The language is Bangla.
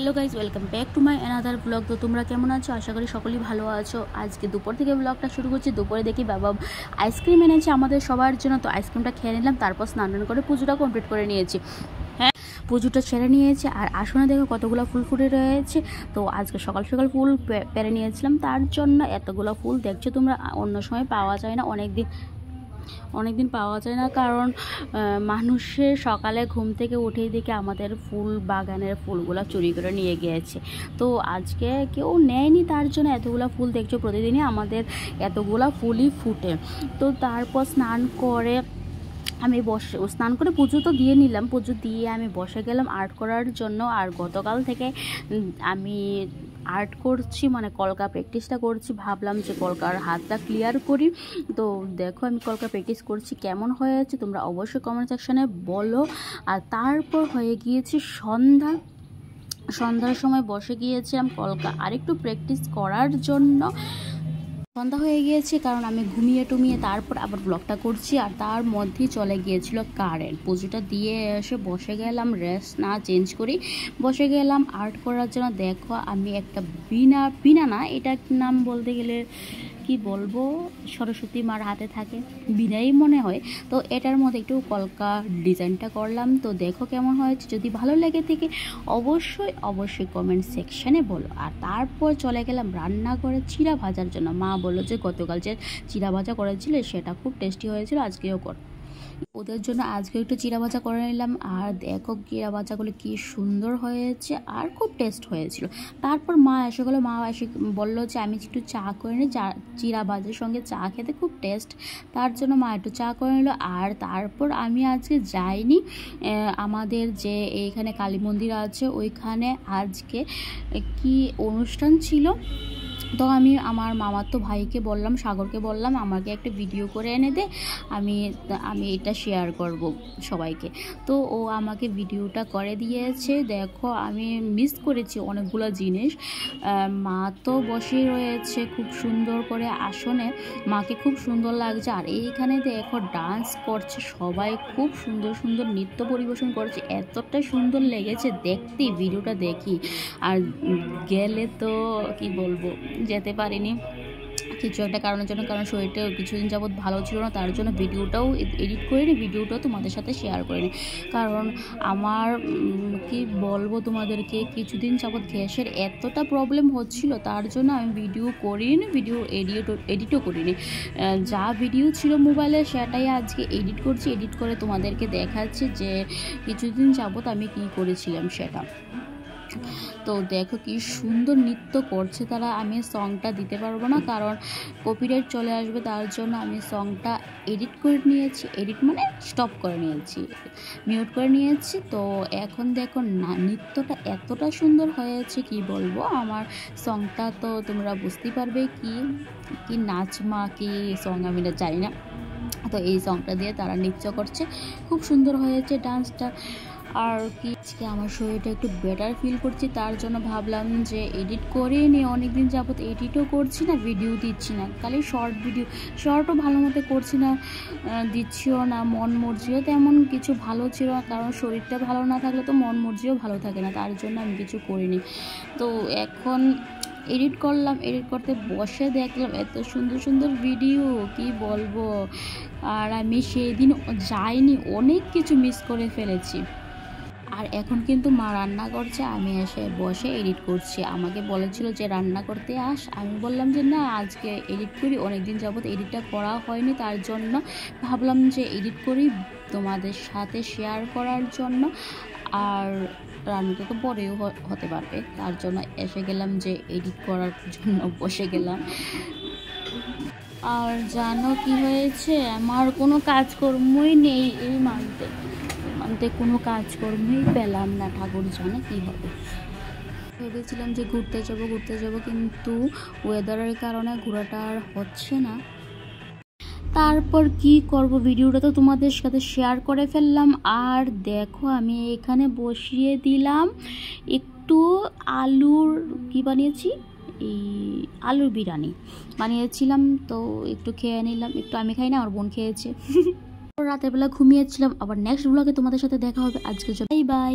Hello guys welcome back to my another blog. तो तुम्हारा केमन आछो? आशा करी सकलेই ভালো আছো। আজকে দুপুর থেকে ব্লগটা শুরু করছি। দুপুরে দেখি বাবা আইসক্রিম এনেছে আমাদের সবার জন্য। তো আইসক্রিমটা খেয়ে নিলাম, তারপর স্নান করে পুজোটা কমপ্লিট করে নিয়েছি। হ্যাঁ, পুজোটা সেরে নিয়েছে। আর আসনে দেখো কতগুলো ফুল ফুটে রয়েছে। তো আজকে সকাল সকাল ফুল পেরে নিয়েছিলাম, তার জন্য এতগুলো ফুল দেখছো তোমরা। অন্য সময় পাওয়া যায় না, অনেক দিন পাওয়া যায় না, কারণ মানুষের সকালে ঘুম থেকে উঠেই দেখে আমাদের ফুল বাগানের ফুলগুলো চুরি করে নিয়ে গিয়েছে। তো আজকে কেউ নেয়নি, তার জন্য এতগুলো ফুল দেখছো। প্রতিদিনই আমাদের এতগুলো ফুলই ফুটে। তো তারপর স্নান করে স্নান করে পুজো তো দিয়ে নিলাম। পুজো দিয়ে আমি বসে গেলাম আর্ট করার জন্য। আর গতকাল থেকে আমি আর্ট করছি, মানে কলকা প্র্যাকটিসটা করছি। ভাবলাম যে কলকার হাতটা ক্লিয়ার করি। তো দেখো আমি কলকা প্র্যাকটিস করছি, কেমন হয়েছে তোমরা অবশ্যই কমেন্ট সেকশানে বলো। আর তারপর হয়ে গিয়েছি সন্ধ্যার সময় বসে গিয়েছিলাম কলকা আরেকটু প্র্যাকটিস করার জন্য। সন্ধ্যা হয়ে গিয়েছে, কারণ আমি ঘুমিয়ে টুমিয়ে তারপর আবার ব্লগটা করছি। আর তার মধ্যেই চলে গিয়েছিল কারেন্ট। পুজোটা দিয়ে এসে বসে গেলাম, রেস্ট না চেঞ্জ করি বসে গেলাম আর্ট করার জন্য। দেখো আমি একটা বিনা না, এটার নাম বলতে গেলে কি বলবো, সরস্বতী মার হাতে থাকে বিনাই মনে হয়। তো এটার মধ্যে একটু কলকা ডিজাইনটা করলাম। তো দেখো কেমন হয়েছে। যদি ভালো লেগে থাকে অবশ্যই কমেন্ট সেকশানে বলো। আর তারপর চলে গেলাম রান্নাঘরে চিড়া ভাজার জন্য। মা বললো যে গতকাল যে চিড়া ভাজা করেছিলে সেটা খুব টেস্টি হয়েছিল, আজকেও কর। ওদের জন্য আজকে একটু চিড়া ভাজা করে নিলাম। আর দেখো চিড়া ভাজাগুলো কি সুন্দর হয়েছে আর খুব টেস্ট হয়েছিল। তারপর মা এসে বললো যে আমি একটু চা করে নিই, চিড়া ভাজার সঙ্গে চা খেতে খুব টেস্ট। তার জন্য মা একটু চা করে নিল। আর তারপর আমি আজকে যাইনি, আমাদের যে এইখানে কালী মন্দির আছে ওইখানে আজকে কি অনুষ্ঠান ছিল। তো আমি আমার মামাতো ভাইকে বললাম, সাগরকে বললাম আমাকে একটা ভিডিও করে এনে দে, আমি এটা শেয়ার করব সবাইকে। তো ও আমাকে ভিডিওটা করে দিয়েছে। দেখো আমি মিস করেছি অনেকগুলো জিনিস। মা তো বসে রয়েছে খুব সুন্দর করে আসনে, মাকে খুব সুন্দর লাগছে। আর এইখানে দেখো ডান্স করছে সবাই, খুব সুন্দর সুন্দর নৃত্য পরিবেশন করছে। এতটা সুন্দর লেগেছে দেখতে, ভিডিওটা দেখি। আর গেলে তো কি বলবো, যেতে পারিনি কিছু একটা কারণের জন্য, কারণ শরীরটা কিছুদিন যাবৎ ভালো ছিল না। তার জন্য ভিডিওটাও এডিট করিনি, ভিডিওটাও তোমাদের সাথে শেয়ার করিনি। কারণ আমার কি বলবো তোমাদেরকে, কিছুদিন যাবৎ গ্যাসের এতটা প্রবলেম হচ্ছিল, তার জন্য আমি ভিডিও করিনি, ভিডিও এডিটও করিনি। যা ভিডিও ছিল মোবাইলে সেটাই আজকে এডিট করছি। এডিট করে তোমাদেরকে দেখাচ্ছি যে কিছুদিন যাবৎ আমি কি করেছিলাম সেটা। তো দেখো কি সুন্দর নৃত্য করছে তারা। আমি সংটা দিতে পারবো না, কারণ কপিরাইট চলে আসবে। তার জন্য আমি সংটা এডিট করে নিয়েছি, এডিট মানে স্টপ করে নিয়েছি, মিউট করে নিয়েছি। তো এখন দেখো না, নৃত্যটা এতটা সুন্দর হয়েছে কি বলবো। আমার সংটা তো তোমরা বুঝতেই পারবে কি নাচমা কি সং, আমি না জানি না। তো এই সংটা দিয়ে তারা নৃত্য করছে, খুব সুন্দর হয়েছে ডান্সটা। আর কি আজকে আমার শরীরটা একটু বেটার ফিল করছি, তার জন্য ভাবলাম যে এডিট করে নিয়ে। অনেকদিন যাবত এডিটও করছি না, ভিডিও দিচ্ছি না, খালি শর্টও ভালো মতো করছি না, দিচ্ছিও না। মন মর্জিও তেমন কিছু ভালো ছিল না, কারণ শরীরটা ভালো না থাকলে তো মন মর্জিও ভালো থাকে না, তার জন্য আমি কিছু করিনি। তো এখন এডিট করলাম, এডিট করতে বসে দেখলাম এত সুন্দর সুন্দর ভিডিও কি বলবো। আর আমি সেই দিন যাইনি, অনেক কিছু মিস করে ফেলেছি। আর এখন কিন্তু মা রান্না করছে, আমি এসে বসে এডিট করছি। আমাকে বলেছিল যে রান্না করতে আস, আমি বললাম যে না আজকে এডিট করি, অনেকদিন যাবত এডিটটা করা হয়নি, তার জন্য ভাবলাম যে এডিট করি তোমাদের সাথে শেয়ার করার জন্য। আর রান্নাটা তো পরেও হতে পারবে, তার জন্য এসে গেলাম যে এডিট করার জন্য বসে গেলাম। আর জানো কি হয়েছে, আমার কোনো কাজকর্মই নেই এই মান্থে কোনো কাজকর্মই পেলাম না, ঠাকুর জানে কি হবে। ভেবেছিলাম যে ঘুরতে যাব, কিন্তু ওয়েদারের কারণে ঘোরাটা আর হচ্ছে না। তারপর কি করব, ভিডিওটা তো তোমাদের সাথে শেয়ার করে ফেললাম। আর দেখো আমি এখানে বসিয়ে দিলাম একটু আলুর কি বানিয়েছি, এই আলুর বিরিয়ানি বানিয়েছিলাম। তো একটু খেয়ে নিলাম, একটু আমি খাই না, আমার বোন খেয়েছে। রাতের বেলা ঘুমিয়েছিলাম। আবার নেক্সট ব্লগে তোমাদের সাথে দেখা হবে। আজকের জন্য বাই বাই।